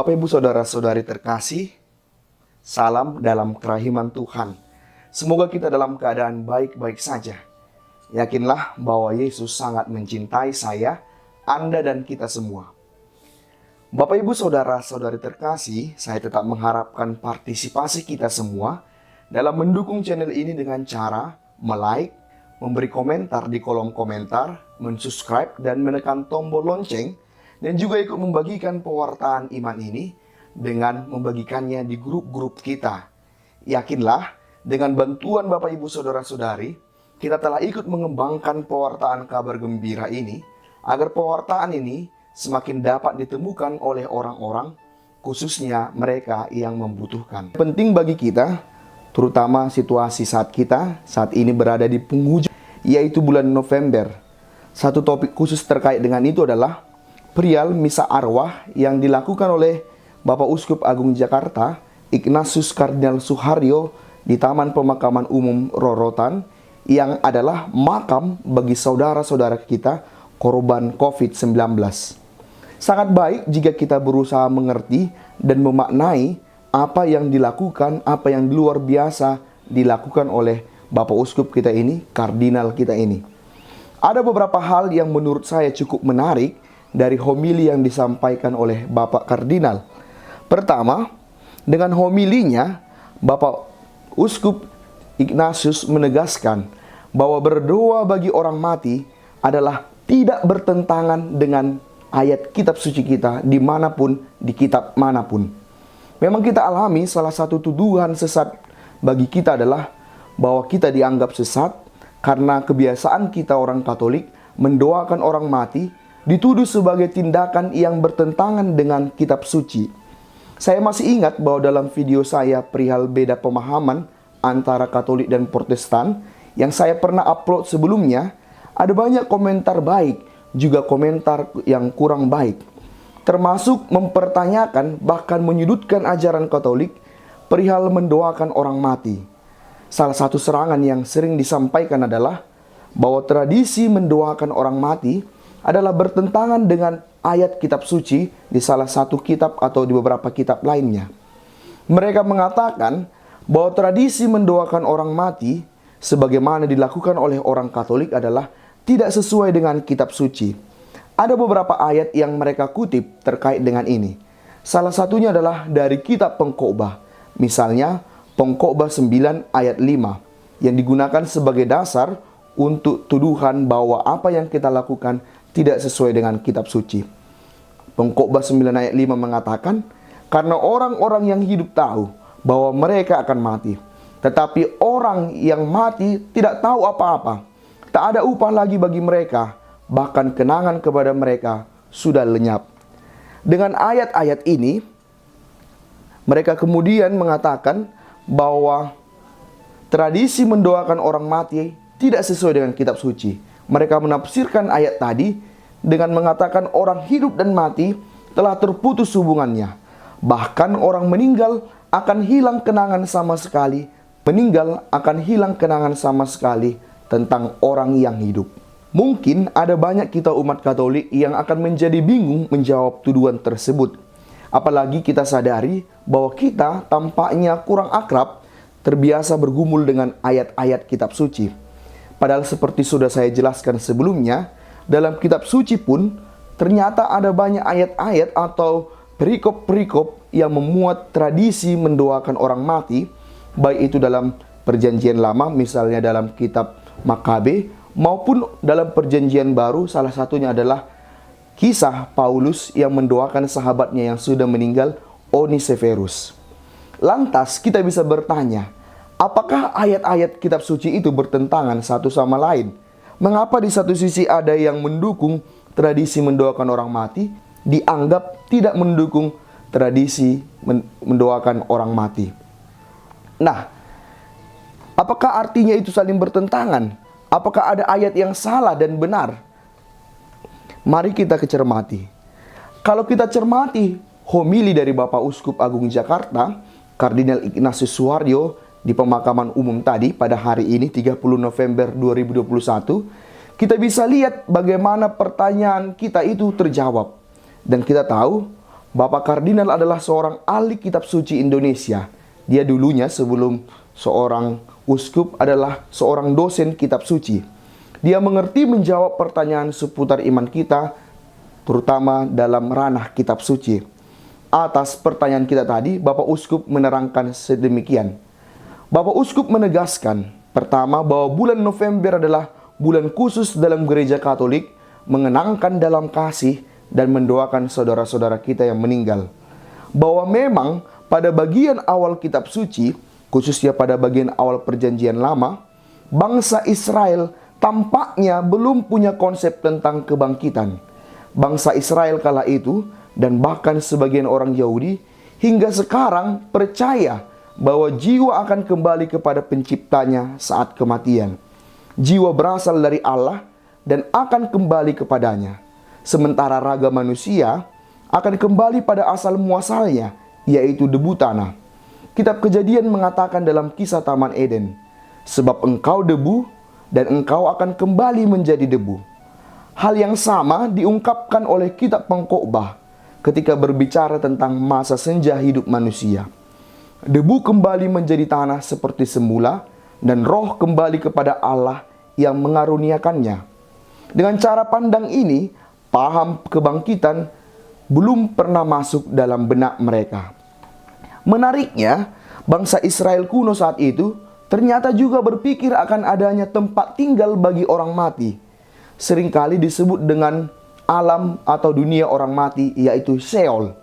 Bapak Ibu Saudara-saudari terkasih, salam dalam kerahiman Tuhan. Semoga kita dalam keadaan baik-baik saja. Yakinlah bahwa Yesus sangat mencintai saya, Anda dan kita semua. Bapak Ibu Saudara-saudari terkasih, saya tetap mengharapkan partisipasi kita semua dalam mendukung channel ini dengan cara like, memberi komentar di kolom komentar, mensubscribe dan menekan tombol lonceng, dan juga ikut membagikan pewartaan iman ini dengan membagikannya di grup-grup kita. Yakinlah, dengan bantuan Bapak Ibu Saudara-saudari, kita telah ikut mengembangkan pewartaan kabar gembira ini, agar pewartaan ini semakin dapat ditemukan oleh orang-orang, khususnya mereka yang membutuhkan. Penting bagi kita, terutama situasi saat ini berada di penghujung, yaitu bulan November. Satu topik khusus terkait dengan itu adalah perihal misa arwah yang dilakukan oleh Bapak Uskup Agung Jakarta, Ignatius Kardinal Suharyo di Taman Pemakaman Umum Rorotan, yang adalah makam bagi saudara-saudara kita korban COVID-19. Sangat baik jika kita berusaha mengerti dan memaknai apa yang dilakukan, apa yang luar biasa dilakukan oleh Bapak Uskup kita ini, Kardinal kita ini. Ada beberapa hal yang menurut saya cukup menarik dari homili yang disampaikan oleh Bapak Kardinal. Pertama, dengan homilinya, Bapak Uskup Ignatius menegaskan bahwa berdoa bagi orang mati adalah tidak bertentangan dengan ayat kitab suci kita dimanapun, di kitab manapun. Memang kita alami salah satu tuduhan sesat bagi kita adalah bahwa kita dianggap sesat karena kebiasaan kita orang Katolik mendoakan orang mati dituduh sebagai tindakan yang bertentangan dengan kitab suci. Saya masih ingat bahwa dalam video saya perihal beda pemahaman antara Katolik dan Protestan yang saya pernah upload sebelumnya, ada banyak komentar baik, juga komentar yang kurang baik, termasuk mempertanyakan bahkan menyudutkan ajaran Katolik perihal mendoakan orang mati. Salah satu serangan yang sering disampaikan adalah bahwa tradisi mendoakan orang mati adalah bertentangan dengan ayat kitab suci di salah satu kitab atau di beberapa kitab lainnya. Mereka mengatakan bahwa tradisi mendoakan orang mati sebagaimana dilakukan oleh orang Katolik adalah tidak sesuai dengan kitab suci. Ada beberapa ayat yang mereka kutip terkait dengan ini. Salah satunya adalah dari kitab Pengkhotbah. Misalnya, Pengkhotbah 9 ayat 5 yang digunakan sebagai dasar untuk tuduhan bahwa apa yang kita lakukan tidak sesuai dengan kitab suci. Pengkhotbah 9 ayat 5 mengatakan, karena orang-orang yang hidup tahu bahwa mereka akan mati, tetapi orang yang mati tidak tahu apa-apa. Tak ada upah lagi bagi mereka, bahkan kenangan kepada mereka sudah lenyap. Dengan ayat-ayat ini, mereka kemudian mengatakan bahwa tradisi mendoakan orang mati tidak sesuai dengan kitab suci. Mereka menafsirkan ayat tadi dengan mengatakan orang hidup dan mati telah terputus hubungannya. Bahkan orang meninggal akan hilang kenangan sama sekali. Tentang orang yang hidup. Mungkin ada banyak kita umat Katolik yang akan menjadi bingung menjawab tuduhan tersebut. Apalagi kita sadari bahwa kita tampaknya kurang akrab, terbiasa bergumul dengan ayat-ayat kitab suci. Padahal seperti sudah saya jelaskan sebelumnya, dalam kitab suci pun ternyata ada banyak ayat-ayat atau perikop-perikop yang memuat tradisi mendoakan orang mati, baik itu dalam Perjanjian Lama, misalnya dalam kitab Makabe, maupun dalam Perjanjian Baru, salah satunya adalah kisah Paulus yang mendoakan sahabatnya yang sudah meninggal, Onesiphorus. Lantas kita bisa bertanya, apakah ayat-ayat kitab suci itu bertentangan satu sama lain? Mengapa di satu sisi ada yang mendukung tradisi mendoakan orang mati, dianggap tidak mendukung tradisi mendoakan orang mati? Nah, apakah artinya itu saling bertentangan? Apakah ada ayat yang salah dan benar? Mari kita cermati. Kalau kita cermati homili dari Bapak Uskup Agung Jakarta, Kardinal Ignatius Suharyo di pemakaman umum tadi pada hari ini 30 November 2021, kita bisa lihat bagaimana pertanyaan kita itu terjawab. Dan kita tahu Bapak Kardinal adalah seorang ahli kitab suci Indonesia. Dia dulunya sebelum seorang uskup adalah seorang dosen kitab suci. Dia mengerti menjawab pertanyaan seputar iman kita, terutama dalam ranah kitab suci. Atas pertanyaan kita tadi, Bapak Uskup menerangkan sedemikian. Bapak Uskup menegaskan, pertama, bahwa bulan November adalah bulan khusus dalam gereja Katolik, mengenangkan dalam kasih dan mendoakan saudara-saudara kita yang meninggal. Bahwa memang pada bagian awal kitab suci, khususnya pada bagian awal perjanjian lama, bangsa Israel tampaknya belum punya konsep tentang kebangkitan. Bangsa Israel kala itu, dan bahkan sebagian orang Yahudi, hingga sekarang percaya bahwa jiwa akan kembali kepada penciptanya saat kematian. Jiwa berasal dari Allah dan akan kembali kepadanya. Sementara raga manusia akan kembali pada asal muasalnya, yaitu debu tanah. Kitab Kejadian mengatakan dalam kisah Taman Eden, sebab engkau debu dan engkau akan kembali menjadi debu. Hal yang sama diungkapkan oleh kitab Pengkhotbah ketika berbicara tentang masa senja hidup manusia. Debu kembali menjadi tanah seperti semula dan roh kembali kepada Allah yang mengaruniakannya. Dengan cara pandang ini, paham kebangkitan belum pernah masuk dalam benak mereka. Menariknya, bangsa Israel kuno saat itu ternyata juga berpikir akan adanya tempat tinggal bagi orang mati. Seringkali disebut dengan alam atau dunia orang mati, yaitu Sheol.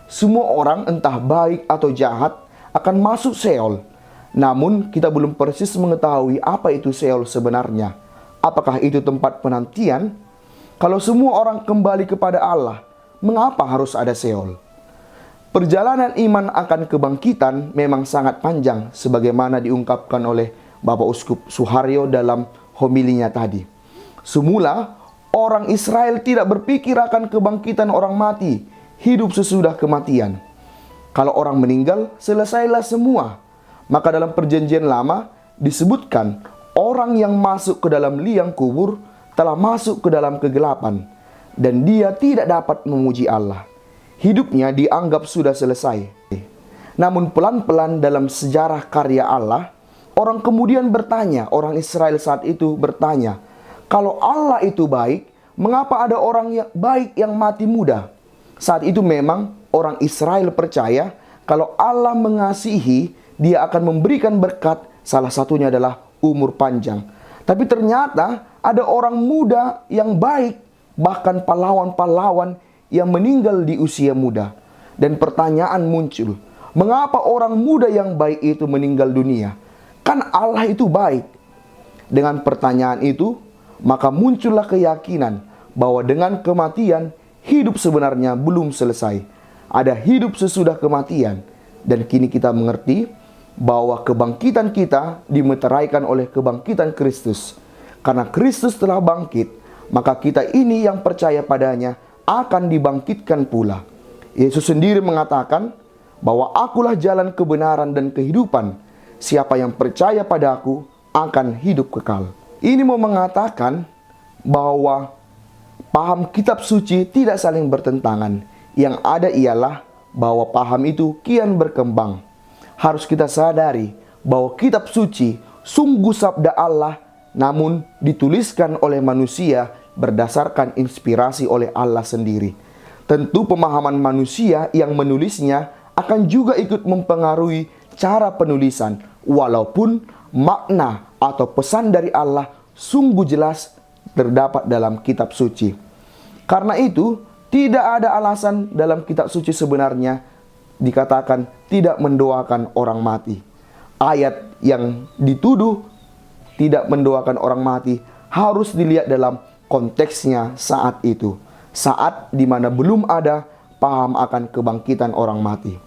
Semua orang, entah baik atau jahat, akan masuk Sheol. Namun, kita belum persis mengetahui apa itu Sheol sebenarnya. Apakah itu tempat penantian? Kalau semua orang kembali kepada Allah, mengapa harus ada Sheol? Perjalanan iman akan kebangkitan memang sangat panjang, sebagaimana diungkapkan oleh Bapak Uskup Suharyo dalam homilinya tadi. Semula, orang Israel tidak berpikir akan kebangkitan orang mati, hidup sesudah kematian. Kalau orang meninggal, selesailah semua. Maka dalam perjanjian lama disebutkan, orang yang masuk ke dalam liang kubur telah masuk ke dalam kegelapan, dan dia tidak dapat memuji Allah. Hidupnya dianggap sudah selesai. Namun pelan-pelan dalam sejarah karya Allah, orang kemudian bertanya, orang Israel saat itu bertanya, kalau Allah itu baik, mengapa ada orang yang baik yang mati muda? Saat itu memang orang Israel percaya kalau Allah mengasihi, dia akan memberikan berkat, salah satunya adalah umur panjang. Tapi ternyata ada orang muda yang baik, bahkan pahlawan-pahlawan yang meninggal di usia muda. Dan pertanyaan muncul, mengapa orang muda yang baik itu meninggal dunia? Kan Allah itu baik. Dengan pertanyaan itu, maka muncullah keyakinan bahwa dengan kematian, hidup sebenarnya belum selesai. Ada hidup sesudah kematian. Dan kini kita mengerti bahwa kebangkitan kita dimeteraikan oleh kebangkitan Kristus. Karena Kristus telah bangkit, maka kita ini yang percaya padanya akan dibangkitkan pula. Yesus sendiri mengatakan bahwa akulah jalan kebenaran dan kehidupan. Siapa yang percaya padaku akan hidup kekal. Ini mau mengatakan bahwa paham kitab suci tidak saling bertentangan. Yang ada ialah bahwa paham itu kian berkembang. Harus kita sadari bahwa kitab suci sungguh sabda Allah, namun dituliskan oleh manusia berdasarkan inspirasi oleh Allah sendiri. Tentu pemahaman manusia yang menulisnya akan juga ikut mempengaruhi cara penulisan, walaupun makna atau pesan dari Allah sungguh jelas terdapat dalam kitab suci. Karena itu, tidak ada alasan dalam kitab suci sebenarnya dikatakan tidak mendoakan orang mati. Ayat yang dituduh tidak mendoakan orang mati harus dilihat dalam konteksnya saat itu. Saat dimana belum ada paham akan kebangkitan orang mati.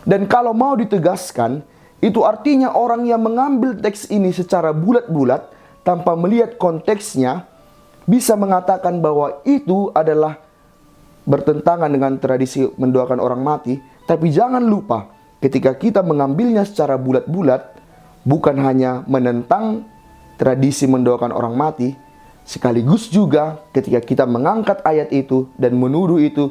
Dan kalau mau ditegaskan, itu artinya orang yang mengambil teks ini secara bulat-bulat tanpa melihat konteksnya bisa mengatakan bahwa itu adalah bertentangan dengan tradisi mendoakan orang mati. Tapi jangan lupa, ketika kita mengambilnya secara bulat-bulat, bukan hanya menentang tradisi mendoakan orang mati, sekaligus juga ketika kita mengangkat ayat itu dan menuduh itu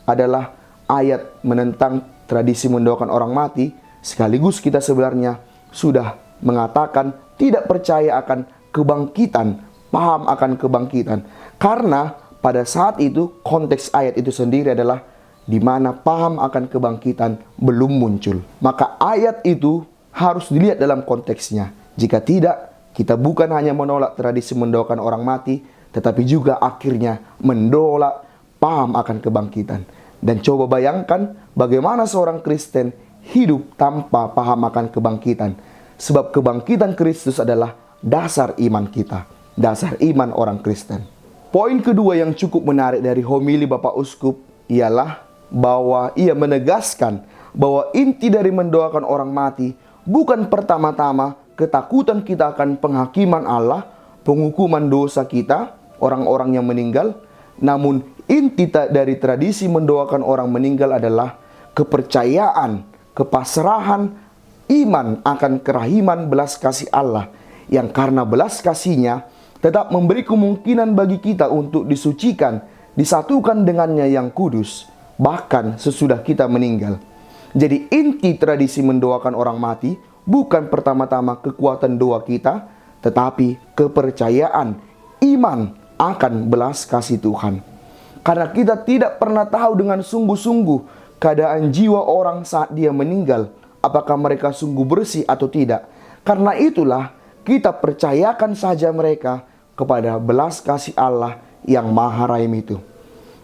adalah ayat menentang tradisi mendoakan orang mati, sekaligus kita sebenarnya sudah mengatakan tidak percaya akan kebangkitan, paham akan kebangkitan. Karena pada saat itu konteks ayat itu sendiri adalah di mana paham akan kebangkitan belum muncul. Maka ayat itu harus dilihat dalam konteksnya. Jika tidak, kita bukan hanya menolak tradisi mendoakan orang mati, tetapi juga akhirnya menolak paham akan kebangkitan. Dan coba bayangkan bagaimana seorang Kristen hidup tanpa paham akan kebangkitan. Sebab kebangkitan Kristus adalah dasar iman kita, dasar iman orang Kristen. Poin kedua yang cukup menarik dari homili Bapak Uskup ialah bahwa ia menegaskan bahwa inti dari mendoakan orang mati bukan pertama-tama ketakutan kita akan penghakiman Allah, penghukuman dosa kita, orang-orang yang meninggal. Namun inti dari tradisi mendoakan orang meninggal adalah kepercayaan, kepasrahan, iman akan kerahiman belas kasih Allah, yang karena belas kasih-Nya tetap memberi kemungkinan bagi kita untuk disucikan, disatukan dengannya yang kudus, bahkan sesudah kita meninggal. Jadi inti tradisi mendoakan orang mati bukan pertama-tama kekuatan doa kita, tetapi kepercayaan, iman akan belas kasih Tuhan. Karena kita tidak pernah tahu dengan sungguh-sungguh keadaan jiwa orang saat dia meninggal, apakah mereka sungguh bersih atau tidak. Karena itulah kita percayakan saja mereka kepada belas kasih Allah yang Maha Rahim itu.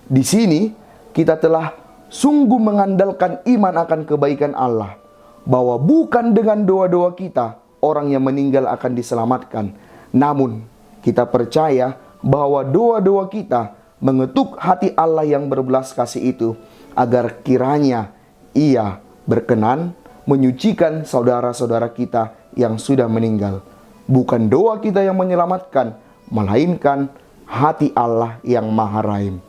Di sini kita telah sungguh mengandalkan iman akan kebaikan Allah, bahwa bukan dengan doa-doa kita orang yang meninggal akan diselamatkan. Namun kita percaya bahwa doa-doa kita mengetuk hati Allah yang berbelas kasih itu, agar kiranya Ia berkenan menyucikan saudara-saudara kita yang sudah meninggal. Bukan doa kita yang menyelamatkan, melainkan hati Allah yang Maha Rahim.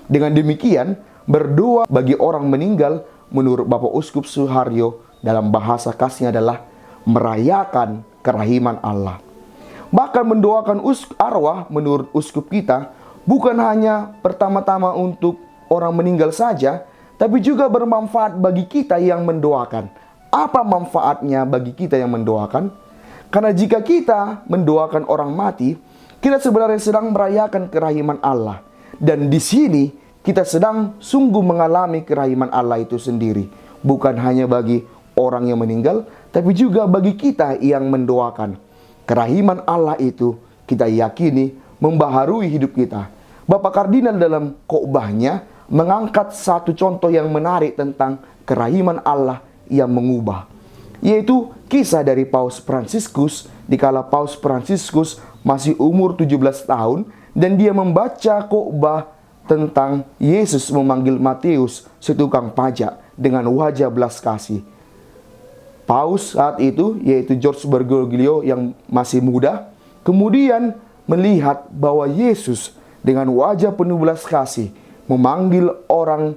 Dengan demikian, berdoa bagi orang meninggal menurut Bapak Uskup Suharyo dalam bahasa khasnya adalah merayakan kerahiman Allah. Bahkan mendoakan arwah menurut uskup kita bukan hanya pertama-tama untuk orang meninggal saja, tapi juga bermanfaat bagi kita yang mendoakan. Apa manfaatnya bagi kita yang mendoakan? Karena jika kita mendoakan orang mati, kita sebenarnya sedang merayakan kerahiman Allah. Dan di sini kita sedang sungguh mengalami kerahiman Allah itu sendiri. Bukan hanya bagi orang yang meninggal, tapi juga bagi kita yang mendoakan. Kerahiman Allah itu kita yakini membaharui hidup kita. Bapak Kardinal dalam khotbahnya mengangkat satu contoh yang menarik tentang kerahiman Allah yang mengubah, yaitu kisah dari Paus Fransiskus dikala Paus Fransiskus masih umur 17 tahun dan dia membaca khotbah tentang Yesus memanggil Matius, setukang pajak, dengan wajah belas kasih. Paus saat itu, yaitu George Bergoglio yang masih muda, kemudian melihat bahwa Yesus dengan wajah penuh belas kasih memanggil orang,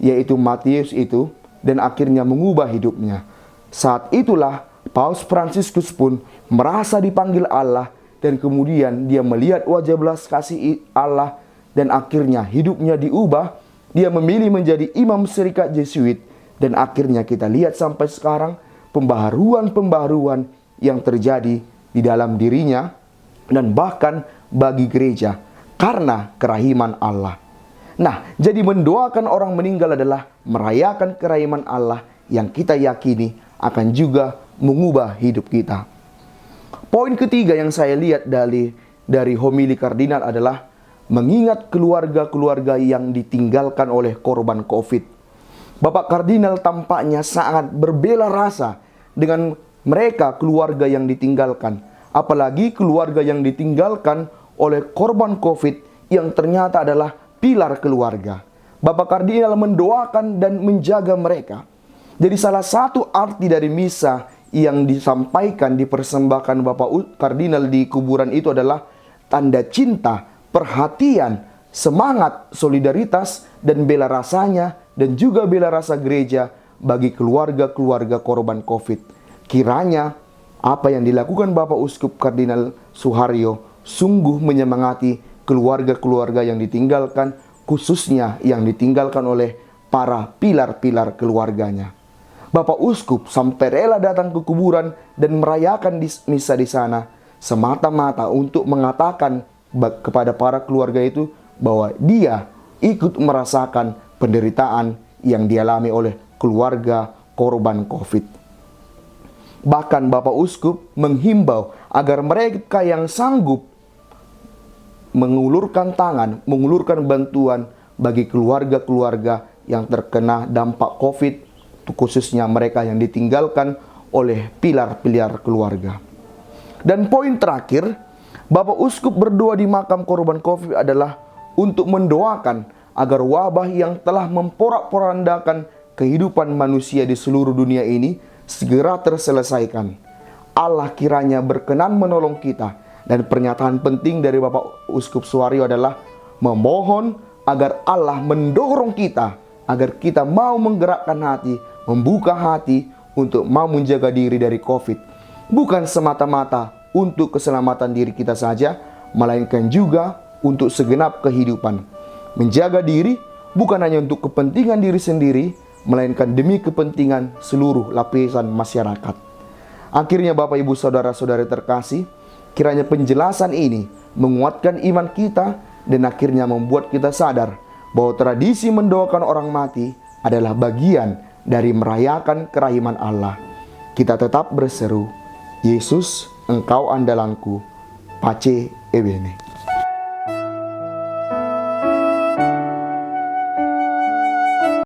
yaitu Matius itu, dan akhirnya mengubah hidupnya. Saat itulah Paus Fransiskus pun merasa dipanggil Allah, dan kemudian dia melihat wajah belas kasih Allah, dan akhirnya hidupnya diubah. Dia memilih menjadi imam serikat Jesuit, dan akhirnya kita lihat sampai sekarang pembaharuan-pembaharuan yang terjadi di dalam dirinya dan bahkan bagi gereja karena kerahiman Allah. Nah, jadi mendoakan orang meninggal adalah merayakan kerahiman Allah yang kita yakini akan juga mengubah hidup kita. Poin ketiga yang saya lihat dari homili kardinal adalah mengingat keluarga-keluarga yang ditinggalkan oleh korban COVID. Bapak Kardinal tampaknya sangat berbela rasa dengan mereka keluarga yang ditinggalkan. Apalagi keluarga yang ditinggalkan oleh korban COVID yang ternyata adalah pilar keluarga. Bapak Kardinal mendoakan dan menjaga mereka. Jadi salah satu arti dari misa yang disampaikan, dipersembahkan Bapak Kardinal di kuburan itu adalah tanda cinta, perhatian, semangat, solidaritas, dan bela rasanya, dan juga bela rasa gereja bagi keluarga-keluarga korban COVID. Kiranya apa yang dilakukan Bapak Uskup Kardinal Suharyo sungguh menyemangati keluarga-keluarga yang ditinggalkan, khususnya yang ditinggalkan oleh para pilar-pilar keluarganya. Bapak Uskup sampai rela datang ke kuburan dan merayakan misa di sana semata-mata untuk mengatakan kepada para keluarga itu bahwa dia ikut merasakan penderitaan yang dialami oleh keluarga korban COVID. Bahkan Bapak Uskup menghimbau agar mereka yang sanggup mengulurkan tangan, mengulurkan bantuan bagi keluarga-keluarga yang terkena dampak COVID, khususnya mereka yang ditinggalkan oleh pilar-pilar keluarga. Dan poin terakhir, Bapak Uskup berdoa di makam korban COVID adalah untuk mendoakan agar wabah yang telah memporak-porandakan kehidupan manusia di seluruh dunia ini segera terselesaikan. Allah kiranya berkenan menolong kita. Dan pernyataan penting dari Bapak Uskup Suwaryo adalah memohon agar Allah mendorong kita, agar kita mau menggerakkan hati, membuka hati untuk mau menjaga diri dari COVID. Bukan semata-mata untuk keselamatan diri kita saja, melainkan juga untuk segenap kehidupan. Menjaga diri bukan hanya untuk kepentingan diri sendiri, melainkan demi kepentingan seluruh lapisan masyarakat. Akhirnya Bapak Ibu Saudara-saudari terkasih, kiranya penjelasan ini menguatkan iman kita dan akhirnya membuat kita sadar bahwa tradisi mendoakan orang mati adalah bagian dari merayakan kerahiman Allah. Kita tetap berseru, Yesus, Engkau andalanku, Pace Ebene.